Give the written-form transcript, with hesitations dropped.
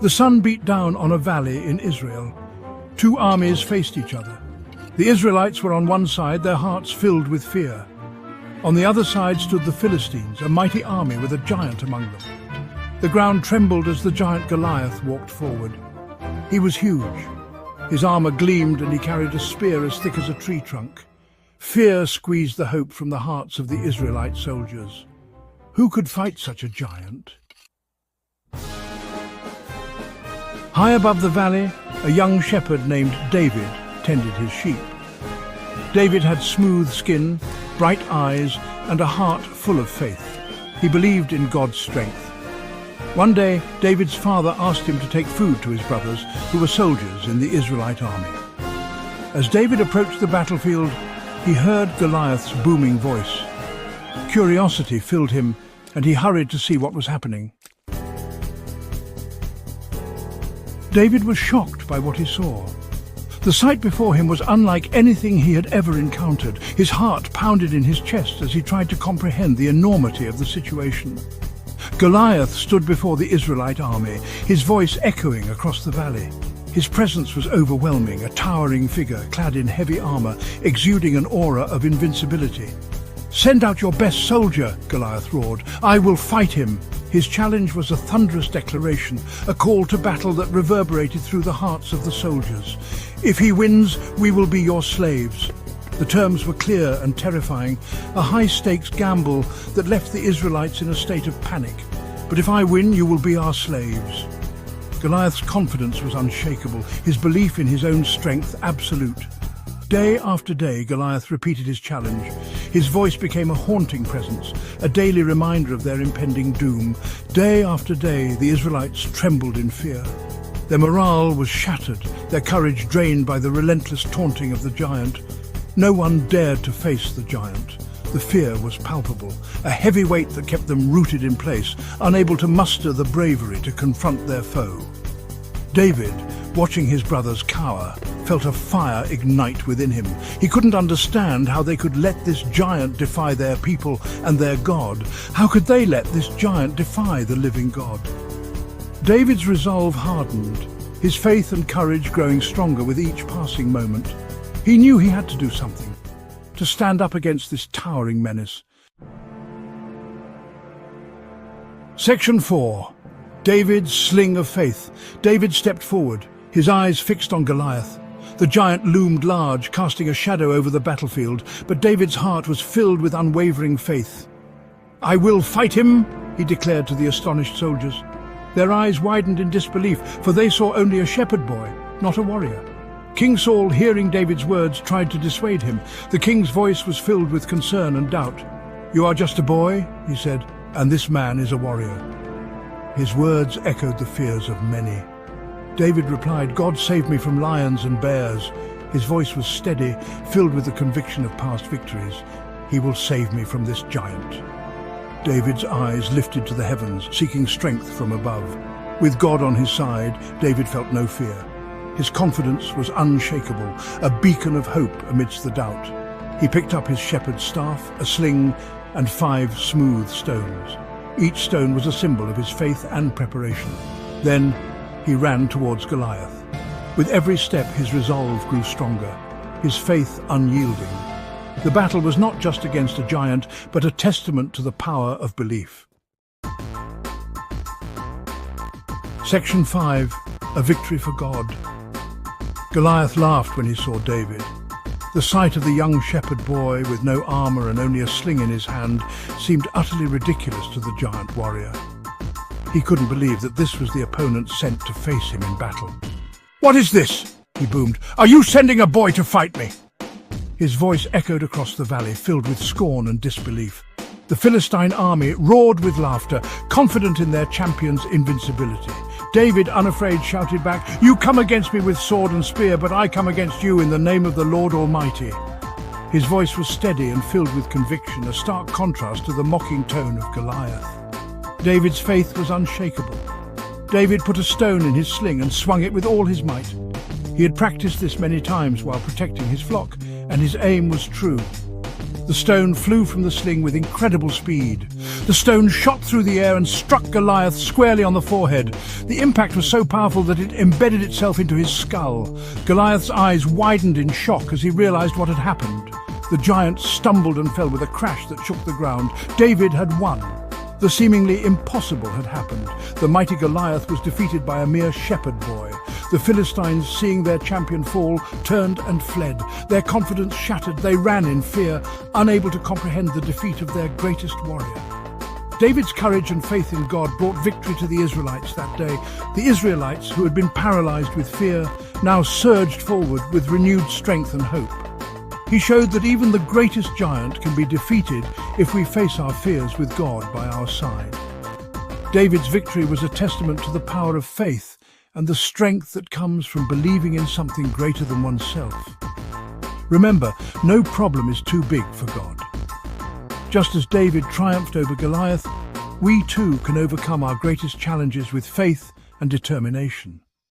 The sun beat down on a valley in Israel. Two armies faced each other. The Israelites were on one side, their hearts filled with fear. On the other side stood the Philistines, a mighty army with a giant among them. The ground trembled as the giant Goliath walked forward. He was huge. His armor gleamed and he carried a spear as thick as a tree trunk. Fear squeezed the hope from the hearts of the Israelite soldiers. Who could fight such a giant? High above the valley, a young shepherd named David tended his sheep. David had smooth skin, bright eyes, and a heart full of faith. He believed in God's strength. One day, David's father asked him to take food to his brothers, who were soldiers in the Israelite army. As David approached the battlefield, he heard Goliath's booming voice. Curiosity filled him, and he hurried to see what was happening. David was shocked by what he saw. The sight before him was unlike anything he had ever encountered. His heart pounded in his chest as he tried to comprehend the enormity of the situation. Goliath stood before the Israelite army, his voice echoing across the valley. His presence was overwhelming, a towering figure clad in heavy armor, exuding an aura of invincibility. "Send out your best soldier," Goliath roared. "I will fight him." His challenge was a thunderous declaration, a call to battle that reverberated through the hearts of the soldiers. "If he wins, we will be your slaves." The terms were clear and terrifying, a high-stakes gamble that left the Israelites in a state of panic. "But if I win, you will be our slaves." Goliath's confidence was unshakable, his belief in his own strength absolute. Day after day, Goliath repeated his challenge. His voice became a haunting presence, a daily reminder of their impending doom. Day after day, the Israelites trembled in fear. Their morale was shattered, their courage drained by the relentless taunting of the giant. No one dared to face the giant. The fear was palpable, a heavy weight that kept them rooted in place, unable to muster the bravery to confront their foe. David, watching his brothers cower, felt a fire ignite within him. He couldn't understand how they could let this giant defy their people and their God. How could they let this giant defy the living God? David's resolve hardened, his faith and courage growing stronger with each passing moment. He knew he had to do something, to stand up against this towering menace. Section 4. David's Sling of Faith. David stepped forward, his eyes fixed on Goliath. The giant loomed large, casting a shadow over the battlefield, but David's heart was filled with unwavering faith. "I will fight him," he declared to the astonished soldiers. Their eyes widened in disbelief, for they saw only a shepherd boy, not a warrior. King Saul, hearing David's words, tried to dissuade him. The king's voice was filled with concern and doubt. "You are just a boy," he said, "and this man is a warrior." His words echoed the fears of many. David replied, "God saved me from lions and bears." His voice was steady, filled with the conviction of past victories. "He will save me from this giant." David's eyes lifted to the heavens, seeking strength from above. With God on his side, David felt no fear. His confidence was unshakable, a beacon of hope amidst the doubt. He picked up his shepherd's staff, a sling, and 5 smooth stones. Each stone was a symbol of his faith and preparation. Then he ran towards Goliath. With every step, his resolve grew stronger, his faith unyielding. The battle was not just against a giant, but a testament to the power of belief. Section 5. A Victory for God. Goliath laughed when he saw David. The sight of the young shepherd boy with no armor and only a sling in his hand seemed utterly ridiculous to the giant warrior. He couldn't believe that this was the opponent sent to face him in battle. "What is this?" he boomed. "Are you sending a boy to fight me?" His voice echoed across the valley, filled with scorn and disbelief. The Philistine army roared with laughter, confident in their champion's invincibility. David, unafraid, shouted back, "You come against me with sword and spear, but I come against you in the name of the Lord Almighty." His voice was steady and filled with conviction, a stark contrast to the mocking tone of Goliath. David's faith was unshakable. David put a stone in his sling and swung it with all his might. He had practiced this many times while protecting his flock, and his aim was true. The stone flew from the sling with incredible speed. The stone shot through the air and struck Goliath squarely on the forehead. The impact was so powerful that it embedded itself into his skull. Goliath's eyes widened in shock as he realized what had happened. The giant stumbled and fell with a crash that shook the ground. David had won. The seemingly impossible had happened. The mighty Goliath was defeated by a mere shepherd boy. The Philistines, seeing their champion fall, turned and fled. Their confidence shattered. They ran in fear, unable to comprehend the defeat of their greatest warrior. David's courage and faith in God brought victory to the Israelites that day. The Israelites, who had been paralyzed with fear, now surged forward with renewed strength and hope. He showed that even the greatest giant can be defeated if we face our fears with God by our side. David's victory was a testament to the power of faith and the strength that comes from believing in something greater than oneself. Remember, no problem is too big for God. Just as David triumphed over Goliath, we too can overcome our greatest challenges with faith and determination.